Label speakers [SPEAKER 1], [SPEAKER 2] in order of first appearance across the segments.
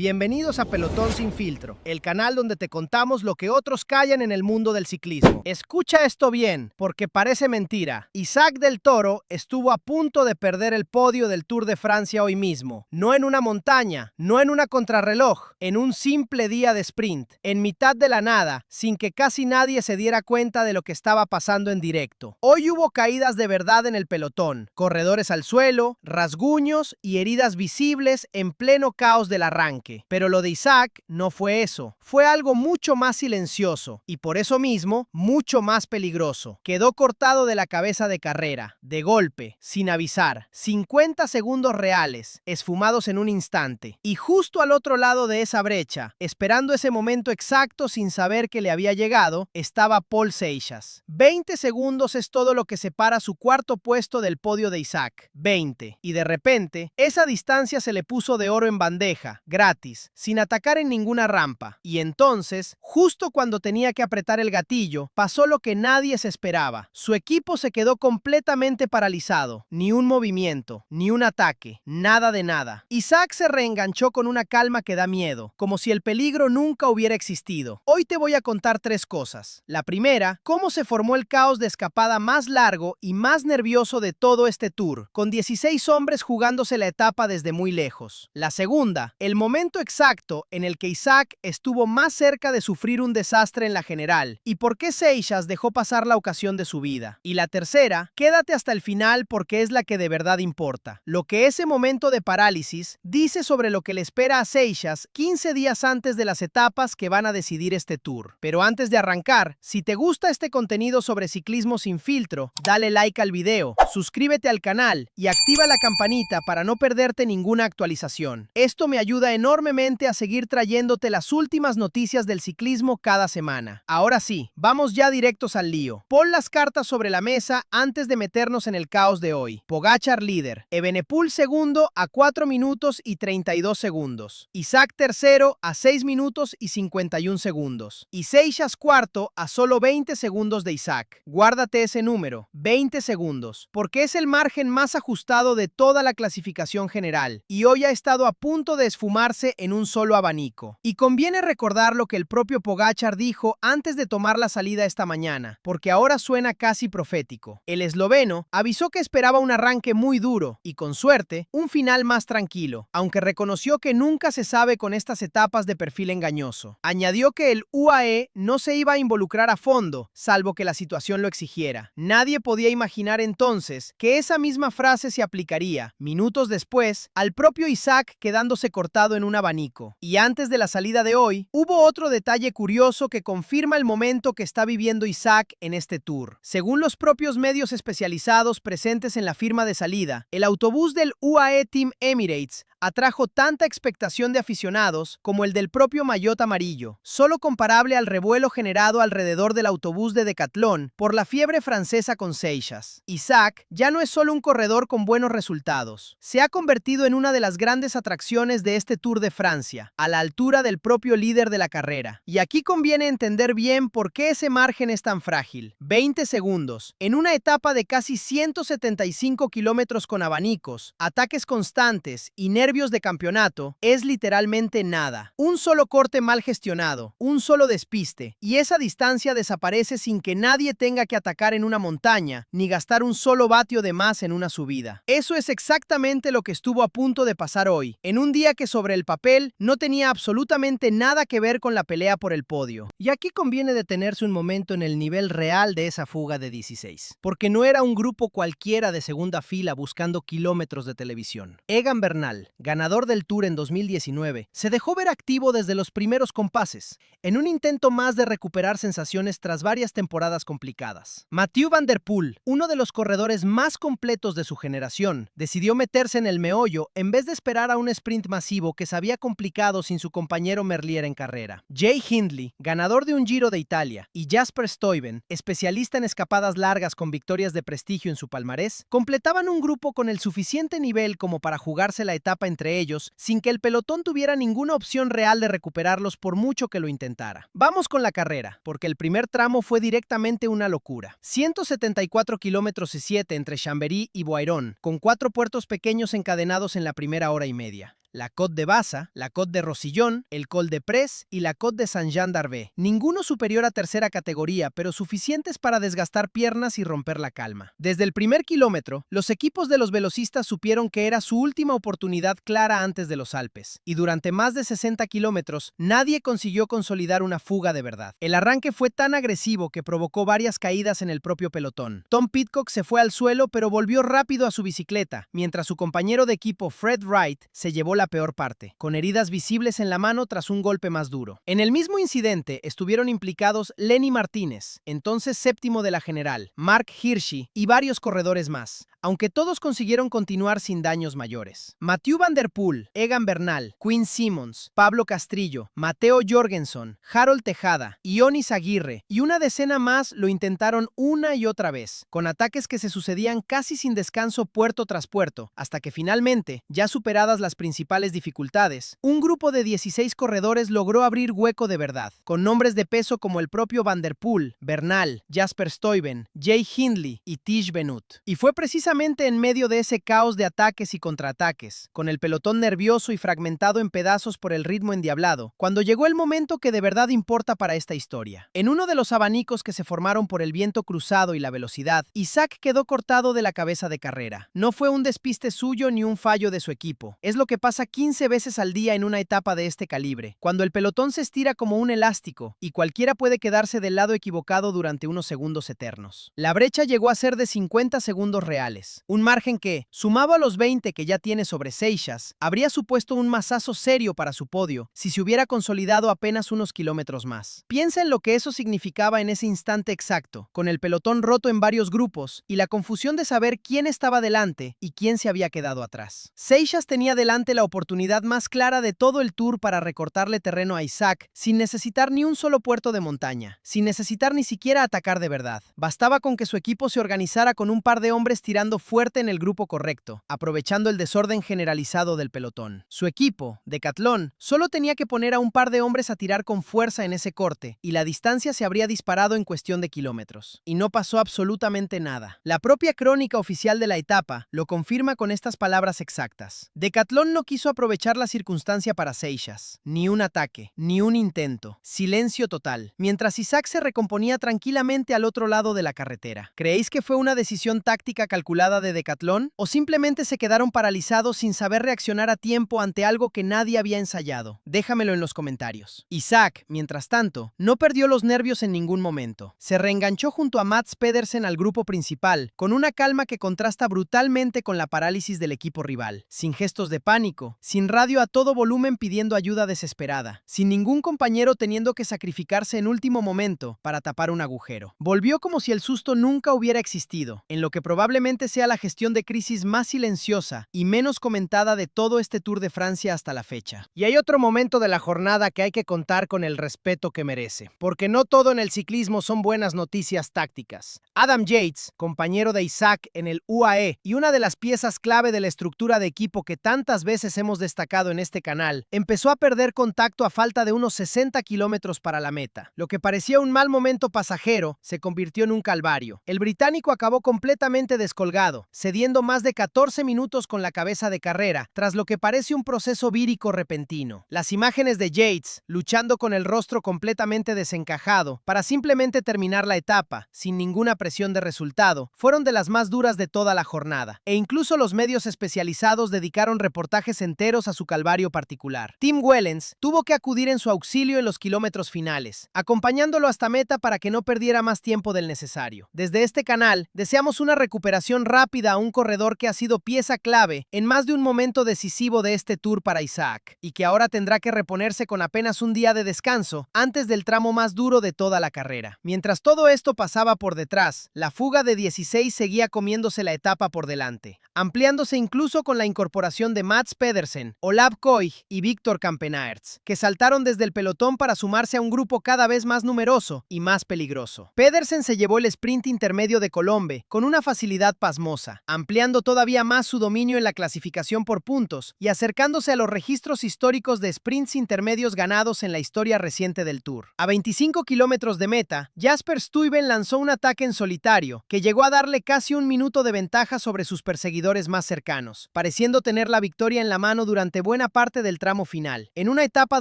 [SPEAKER 1] Bienvenidos a Pelotón Sin Filtro, el canal donde te contamos lo que otros callan en el mundo del ciclismo. Escucha esto bien, porque parece mentira. Isaac del Toro estuvo a punto de perder el podio del Tour de Francia hoy mismo. No en una montaña, no en una contrarreloj, en un simple día de sprint, en mitad de la nada, sin que casi nadie se diera cuenta de lo que estaba pasando en directo. Hoy hubo caídas de verdad en el pelotón, corredores al suelo, rasguños y heridas visibles en pleno caos del arranque. Pero lo de Isaac no fue eso, fue algo mucho más silencioso y por eso mismo mucho más peligroso. Quedó cortado de la cabeza de carrera, de golpe, sin avisar, 50 segundos reales, esfumados en un instante. Y justo al otro lado de esa brecha, esperando ese momento exacto sin saber que le había llegado, estaba Paul Seixas. 20 segundos es todo lo que separa su cuarto puesto del podio de Isaac. 20. Y de repente, esa distancia se le puso de oro en bandeja, gratis, sin atacar en ninguna rampa. Y entonces, justo cuando tenía que apretar el gatillo, pasó lo que nadie se esperaba. Su equipo se quedó completamente paralizado. Ni un movimiento, ni un ataque, nada de nada. Isaac se reenganchó con una calma que da miedo, como si el peligro nunca hubiera existido. Hoy te voy a contar tres cosas. La primera, cómo se formó el caos de escapada más largo y más nervioso de todo este tour, con 16 hombres jugándose la etapa desde muy lejos. La segunda, el momento exacto en el que Isaac estuvo más cerca de sufrir un desastre en la general y por qué Seixas dejó pasar la ocasión de su vida. Y la tercera, quédate hasta el final porque es la que de verdad importa. Lo que ese momento de parálisis dice sobre lo que le espera a Seixas 15 días antes de las etapas que van a decidir este tour. Pero antes de arrancar, si te gusta este contenido sobre ciclismo sin filtro, dale like al video, suscríbete al canal y activa la campanita para no perderte ninguna actualización. Esto me ayuda enormemente a seguir trayéndote las últimas noticias del ciclismo cada semana. Ahora sí, vamos ya directos al lío. Pon las cartas sobre la mesa antes de meternos en el caos de hoy. Pogačar líder, Evenepoel segundo a 4 minutos y 32 segundos. Isaac tercero a 6 minutos y 51 segundos. Y Seixas cuarto a solo 20 segundos de Isaac. Guárdate ese número, 20 segundos, porque es el margen más ajustado de toda la clasificación general y hoy ha estado a punto de esfumarse en un solo abanico. Y conviene recordar lo que el propio Pogačar dijo antes de tomar la salida esta mañana, porque ahora suena casi profético. El esloveno avisó que esperaba un arranque muy duro y, con suerte, un final más tranquilo, aunque reconoció que nunca se sabe con estas etapas de perfil engañoso. Añadió que el UAE no se iba a involucrar a fondo, salvo que la situación lo exigiera. Nadie podía imaginar entonces que esa misma frase se aplicaría, minutos después, al propio Isaac quedándose cortado en un abanico. Y antes de la salida de hoy, hubo otro detalle curioso que confirma el momento que está viviendo Isaac en este tour. Según los propios medios especializados presentes en la firma de salida, el autobús del UAE Team Emirates atrajo tanta expectación de aficionados como el del propio maillot amarillo, solo comparable al revuelo generado alrededor del autobús de Decathlon por la fiebre francesa con Seixas. Isaac ya no es solo un corredor con buenos resultados, se ha convertido en una de las grandes atracciones de este Tour de Francia, a la altura del propio líder de la carrera. Y aquí conviene entender bien por qué ese margen es tan frágil. 20 segundos, en una etapa de casi 175 kilómetros con abanicos, ataques constantes y nervios de campeonato, es literalmente nada. Un solo corte mal gestionado, un solo despiste, y esa distancia desaparece sin que nadie tenga que atacar en una montaña, ni gastar un solo vatio de más en una subida. Eso es exactamente lo que estuvo a punto de pasar hoy, en un día que sobre el papel no tenía absolutamente nada que ver con la pelea por el podio. Y aquí conviene detenerse un momento en el nivel real de esa fuga de 16, porque no era un grupo cualquiera de segunda fila buscando kilómetros de televisión. Egan Bernal, ganador del Tour en 2019, se dejó ver activo desde los primeros compases, en un intento más de recuperar sensaciones tras varias temporadas complicadas. Mathieu van der Poel, uno de los corredores más completos de su generación, decidió meterse en el meollo en vez de esperar a un sprint masivo que se había complicado sin su compañero Merlier en carrera. Jay Hindley, ganador de un Giro de Italia, y Jasper Stuyven, especialista en escapadas largas con victorias de prestigio en su palmarés, completaban un grupo con el suficiente nivel como para jugarse la etapa entre ellos sin que el pelotón tuviera ninguna opción real de recuperarlos por mucho que lo intentara. Vamos con la carrera, porque el primer tramo fue directamente una locura. 174 kilómetros y 7 entre Chambéry y Boiron, con 4 puertos pequeños encadenados en la primera hora y media. la Côte de Baza, la Côte de Rosillon, el Col de Prés y la Côte de Saint-Jean-d'Arvé. Ninguno superior a tercera categoría, pero suficientes para desgastar piernas y romper la calma. Desde el primer kilómetro, los equipos de los velocistas supieron que era su última oportunidad clara antes de los Alpes, y durante más de 60 kilómetros, nadie consiguió consolidar una fuga de verdad. El arranque fue tan agresivo que provocó varias caídas en el propio pelotón. Tom Pidcock se fue al suelo, pero volvió rápido a su bicicleta, mientras su compañero de equipo Fred Wright se llevó la peor parte, con heridas visibles en la mano tras un golpe más duro. En el mismo incidente estuvieron implicados Lenny Martínez, entonces séptimo de la general, Mark Hirschi y varios corredores más, aunque todos consiguieron continuar sin daños mayores. Mathieu Van Der Poel, Egan Bernal, Quinn Simmons, Pablo Castrillo, Mateo Jorgensen, Harold Tejada, Ionis Aguirre y una decena más lo intentaron una y otra vez, con ataques que se sucedían casi sin descanso puerto tras puerto, hasta que finalmente, ya superadas las principales dificultades, un grupo de 16 corredores logró abrir hueco de verdad, con nombres de peso como el propio Van Der Poel, Bernal, Jasper Stuyven, Jay Hindley y Tish Benoot. Y fue precisamente en medio de ese caos de ataques y contraataques, con el pelotón nervioso y fragmentado en pedazos por el ritmo endiablado, cuando llegó el momento que de verdad importa para esta historia. En uno de los abanicos que se formaron por el viento cruzado y la velocidad, Isaac quedó cortado de la cabeza de carrera. No fue un despiste suyo ni un fallo de su equipo. Es lo que pasa 15 veces al día en una etapa de este calibre, cuando el pelotón se estira como un elástico y cualquiera puede quedarse del lado equivocado durante unos segundos eternos. La brecha llegó a ser de 50 segundos reales. Un margen que, sumado a los 20 que ya tiene sobre Seixas, habría supuesto un mazazo serio para su podio si se hubiera consolidado apenas unos kilómetros más. Piensa en lo que eso significaba en ese instante exacto, con el pelotón roto en varios grupos y la confusión de saber quién estaba delante y quién se había quedado atrás. Seixas tenía delante la oportunidad más clara de todo el Tour para recortarle terreno a Isaac sin necesitar ni un solo puerto de montaña, sin necesitar ni siquiera atacar de verdad. Bastaba con que su equipo se organizara con un par de hombres tirando fuerte en el grupo correcto, aprovechando el desorden generalizado del pelotón. Su equipo, Decathlon, solo tenía que poner a un par de hombres a tirar con fuerza en ese corte, y la distancia se habría disparado en cuestión de kilómetros. Y no pasó absolutamente nada. La propia crónica oficial de la etapa lo confirma con estas palabras exactas. Decathlon no quiso aprovechar la circunstancia para Seixas. Ni un ataque, ni un intento. Silencio total. Mientras Isaac se recomponía tranquilamente al otro lado de la carretera. ¿Creéis que fue una decisión táctica calculada de Decathlon? ¿O simplemente se quedaron paralizados sin saber reaccionar a tiempo ante algo que nadie había ensayado? Déjamelo en los comentarios. Isaac, mientras tanto, no perdió los nervios en ningún momento. Se reenganchó junto a Mads Pedersen al grupo principal, con una calma que contrasta brutalmente con la parálisis del equipo rival. Sin gestos de pánico, sin radio a todo volumen pidiendo ayuda desesperada, sin ningún compañero teniendo que sacrificarse en último momento para tapar un agujero. Volvió como si el susto nunca hubiera existido, en lo que probablemente sea la gestión de crisis más silenciosa y menos comentada de todo este Tour de Francia hasta la fecha. Y hay otro momento de la jornada que hay que contar con el respeto que merece, porque no todo en el ciclismo son buenas noticias tácticas. Adam Yates, compañero de Isaac en el UAE y una de las piezas clave de la estructura de equipo que tantas veces hemos destacado en este canal, empezó a perder contacto a falta de unos 60 kilómetros para la meta. Lo que parecía un mal momento pasajero se convirtió en un calvario. El británico acabó completamente descolgado, cediendo más de 14 minutos con la cabeza de carrera, tras lo que parece un proceso vírico repentino. Las imágenes de Yates, luchando con el rostro completamente desencajado, para simplemente terminar la etapa, sin ninguna presión de resultado, fueron de las más duras de toda la jornada, e incluso los medios especializados dedicaron reportajes enteros a su calvario particular. Tim Wellens tuvo que acudir en su auxilio en los kilómetros finales, acompañándolo hasta meta para que no perdiera más tiempo del necesario. Desde este canal, deseamos una recuperación rápida a un corredor que ha sido pieza clave en más de un momento decisivo de este Tour para Isaac, y que ahora tendrá que reponerse con apenas un día de descanso antes del tramo más duro de toda la carrera. Mientras todo esto pasaba por detrás, la fuga de 16 seguía comiéndose la etapa por delante, ampliándose incluso con la incorporación de Mads Pedersen, Olav Koig y Víctor Campenaerts, que saltaron desde el pelotón para sumarse a un grupo cada vez más numeroso y más peligroso. Pedersen se llevó el sprint intermedio de Colombe con una facilidad pasmosa, ampliando todavía más su dominio en la clasificación por puntos y acercándose a los registros históricos de sprints intermedios ganados en la historia reciente del Tour. A 25 kilómetros de meta, Jasper Stuyven lanzó un ataque en solitario que llegó a darle casi un minuto de ventaja sobre sus perseguidores más cercanos, pareciendo tener la victoria en la mano durante buena parte del tramo final, en una etapa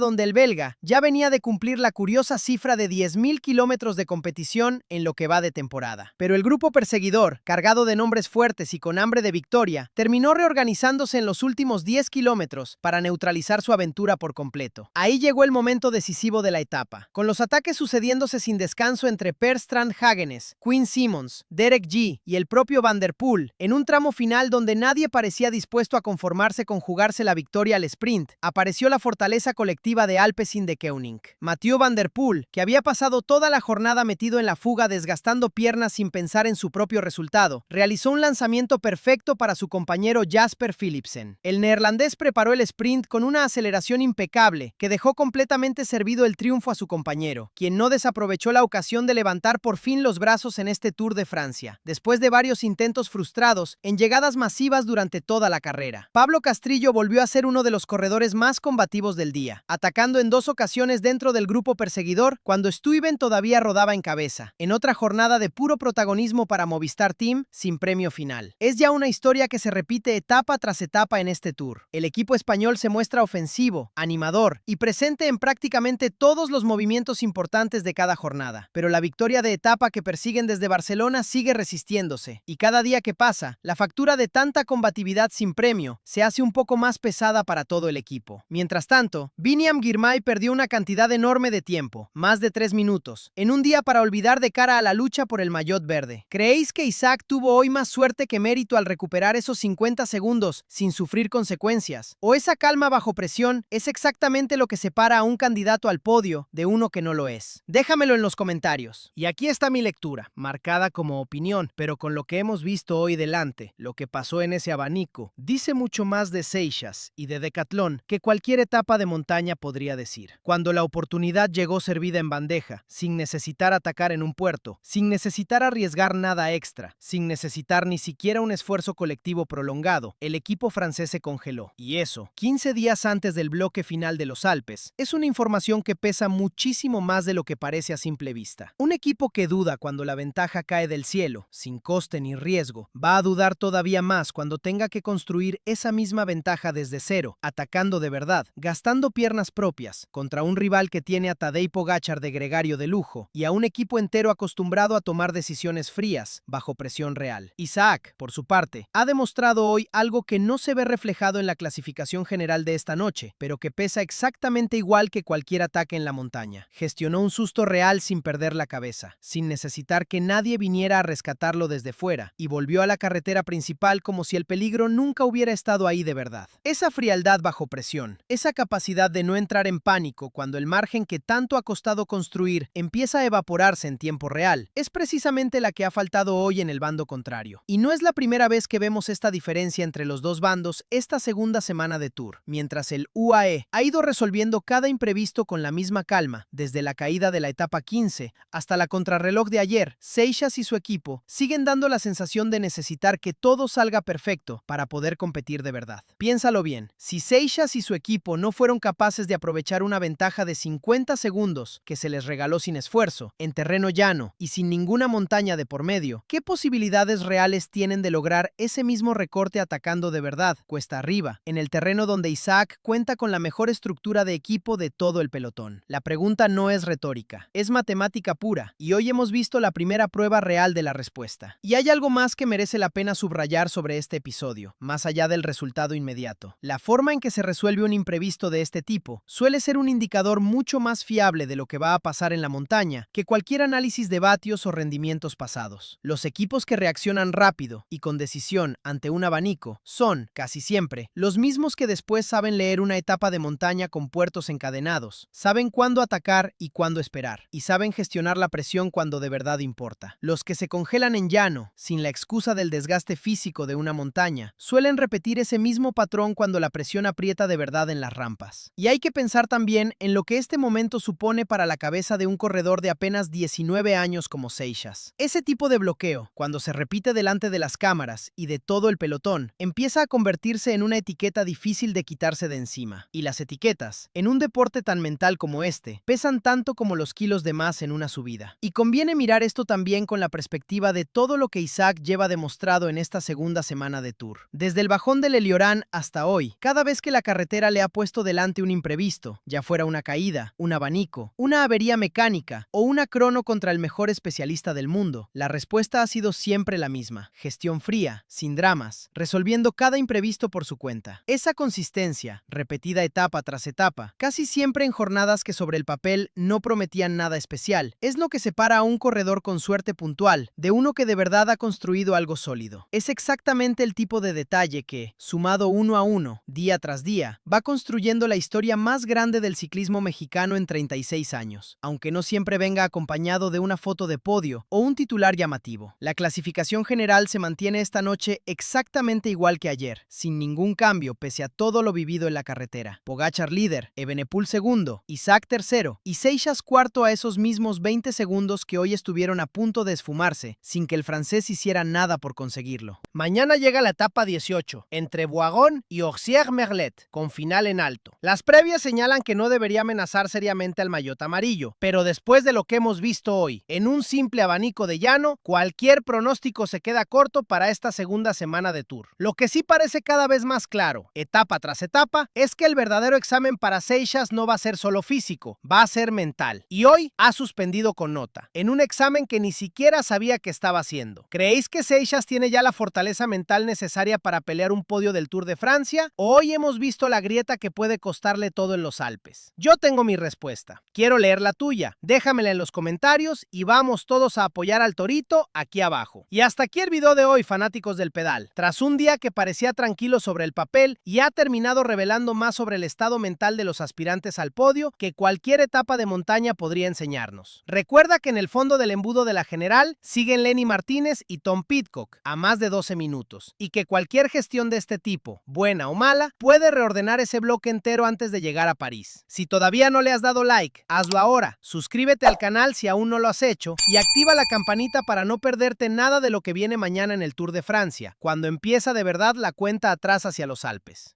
[SPEAKER 1] donde el belga ya venía de cumplir la curiosa cifra de 10.000 kilómetros de competición en lo que va de temporada. Pero el grupo perseguidor, cargado de nombres fuertes y con hambre de victoria, terminó reorganizándose en los últimos 10 kilómetros para neutralizar su aventura por completo. Ahí llegó el momento decisivo de la etapa, con los ataques sucediéndose sin descanso entre Per Strand Hagenes, Quinn Simmons, Derek G y el propio Van der Poel, en un tramo final donde nadie parecía dispuesto a conformarse con jugarse la victoria al sprint. Apareció la fortaleza colectiva de Alpecin de Koenig. Mathieu Van der Poel, que había pasado toda la jornada metido en la fuga desgastando piernas sin pensar en su propio resultado, realizó un lanzamiento perfecto para su compañero Jasper Philipsen. El neerlandés preparó el sprint con una aceleración impecable que dejó completamente servido el triunfo a su compañero, quien no desaprovechó la ocasión de levantar por fin los brazos en este Tour de Francia, después de varios intentos frustrados en llegadas masivas durante toda la carrera. Pablo Castrillo volvió a ser uno de los corredores más combativos del día, atacando en 2 ocasiones dentro del grupo perseguidor cuando Stuyven todavía rodaba en cabeza, en otra jornada de puro protagonismo para Movistar Team sin premio final. Es ya una historia que se repite etapa tras etapa en este Tour. El equipo español se muestra ofensivo, animador y presente en prácticamente todos los movimientos importantes de cada jornada, pero la victoria de etapa que persiguen desde Barcelona sigue resistiéndose, y cada día que pasa, la factura de tanta combatividad sin premio se hace un poco más pesada para todo el equipo. Mientras tanto, Biniam Girmay perdió una cantidad enorme de tiempo, más de 3 minutos, en un día para olvidar de cara a la lucha por el maillot verde. ¿Creéis que Isaac tuvo hoy más suerte que mérito al recuperar esos 50 segundos sin sufrir consecuencias? ¿O esa calma bajo presión es exactamente lo que separa a un candidato al podio de uno que no lo es? Déjamelo en los comentarios. Y aquí está mi lectura, marcada como opinión, pero con lo que hemos visto hoy delante, lo que pasó en ese abanico, dice mucho más de Seixas y de Decathlon que cualquier etapa de montaña podría decir. Cuando la oportunidad llegó servida en bandeja, sin necesitar atacar en un puerto, sin necesitar arriesgar nada extra, sin necesitar ni siquiera un esfuerzo colectivo prolongado, el equipo francés se congeló. Y eso, 15 días antes del bloque final de los Alpes, es una información que pesa muchísimo más de lo que parece a simple vista. Un equipo que duda cuando la ventaja cae del cielo, sin coste ni riesgo, va a dudar todavía más cuando tenga que construir esa misma ventaja desde cero, atacando de verdad, gastando piernas propias, contra un rival que tiene a Tadej Pogačar de gregario de lujo y a un equipo entero acostumbrado a tomar decisiones frías, bajo presión real. Isaac, por su parte, ha demostrado hoy algo que no se ve reflejado en la clasificación general de esta noche, pero que pesa exactamente igual que cualquier ataque en la montaña. Gestionó un susto real sin perder la cabeza, sin necesitar que nadie viniera a rescatarlo desde fuera, y volvió a la carretera principal como si el peligro nunca hubiera estado ahí de verdad. Esa frialdad bajo presión, esa capacidad de no entrar en pánico cuando el margen que tanto ha costado construir empieza a evaporarse en tiempo real, es precisamente la que ha faltado hoy en el bando contrario. Y no es la primera vez que vemos esta diferencia entre los dos bandos esta segunda semana de Tour, mientras el UAE ha ido resolviendo cada imprevisto con la misma calma, desde la caída de la etapa 15 hasta la contrarreloj de ayer. Seixas y su equipo siguen dando la sensación de necesitar que todo salga perfecto para poder competir de verdad. Piénsalo bien, si Seixas y su equipo no fueron capaces de aprovechar una ventaja de 50 segundos que se les regaló sin esfuerzo, en terreno llano y sin ninguna montaña de por medio, ¿qué posibilidades reales tienen de lograr ese mismo recorte atacando de verdad, cuesta arriba, en el terreno donde Isaac cuenta con la mejor estructura de equipo de todo el pelotón? La pregunta no es retórica, es matemática pura, y hoy hemos visto la primera prueba real de la respuesta. Y hay algo más que merece la pena subrayar sobre este episodio, más allá del resultado inmediato. La forma en que se resuelve un imprevisto de este tipo suele ser un indicador mucho más fiable de lo que va a pasar en la montaña que cualquier análisis de vatios o rendimientos pasados. Los equipos que reaccionan rápido y con decisión ante un abanico son, casi siempre, los mismos que después saben leer una etapa de montaña con puertos encadenados, saben cuándo atacar y cuándo esperar, y saben gestionar la presión cuando de verdad importa. Los que se congelan en llano, sin la excusa del desgaste físico de una montaña, suelen repetir ese mismo patrón cuando la presión aprieta de verdad en las rampas. Y hay que pensar también en lo que este momento supone para la cabeza de un corredor de apenas 19 años como Seixas. Ese tipo de bloqueo, cuando se repite delante de las cámaras y de todo el pelotón, empieza a convertirse en una etiqueta difícil de quitarse de encima. Y las etiquetas, en un deporte tan mental como este, pesan tanto como los kilos de más en una subida. Y conviene mirar esto también con la perspectiva de todo lo que Isaac lleva demostrado en esta segunda semana de Tour. Desde el bajón del Eliorán hasta hasta hoy, cada vez que la carretera le ha puesto delante un imprevisto, ya fuera una caída, un abanico, una avería mecánica o una crono contra el mejor especialista del mundo, la respuesta ha sido siempre la misma: gestión fría, sin dramas, resolviendo cada imprevisto por su cuenta. Esa consistencia, repetida etapa tras etapa, casi siempre en jornadas que sobre el papel no prometían nada especial, es lo que separa a un corredor con suerte puntual de uno que de verdad ha construido algo sólido. Es exactamente el tipo de detalle que, sumado uno a uno, día tras día, va construyendo la historia más grande del ciclismo mexicano en 36 años, aunque no siempre venga acompañado de una foto de podio o un titular llamativo. La clasificación general se mantiene esta noche exactamente igual que ayer, sin ningún cambio pese a todo lo vivido en la carretera. Pogačar líder, Evenepoel segundo, Isaac tercero y Seixas cuarto a esos mismos 20 segundos que hoy estuvieron a punto de esfumarse, sin que el francés hiciera nada por conseguirlo. Mañana llega la etapa 18, entre Boigón y Orsières-Merlet, con final en alto. Las previas señalan que no debería amenazar seriamente al maillot amarillo, pero después de lo que hemos visto hoy, en un simple abanico de llano, cualquier pronóstico se queda corto para esta segunda semana de Tour. Lo que sí parece cada vez más claro, etapa tras etapa, es que el verdadero examen para Seixas no va a ser solo físico, va a ser mental. Y hoy ha suspendido con nota, en un examen que ni siquiera sabía que estaba haciendo. ¿Creéis que Seixas tiene ya la fortaleza mental necesaria para pelear un podio del Tour de Francia? ¿O hoy hemos visto la grieta que puede costarle todo en los Alpes? Yo tengo mi respuesta. Quiero leer la tuya. Déjamela en los comentarios y vamos todos a apoyar al Torito aquí abajo. Y hasta aquí el video de hoy, fanáticos del pedal. Tras un día que parecía tranquilo sobre el papel y ha terminado revelando más sobre el estado mental de los aspirantes al podio que cualquier etapa de montaña podría enseñarnos. Recuerda que en el fondo del embudo de la general siguen Lenny Martínez y Tom Pidcock a más de 12 minutos y que cualquier gestión de este tipo, buena o mala, puede reordenar ese bloque entero antes de llegar a París. Si todavía no le has dado like, hazlo ahora, suscríbete al canal si aún no lo has hecho y activa la campanita para no perderte nada de lo que viene mañana en el Tour de Francia, cuando empieza de verdad la cuenta atrás hacia los Alpes.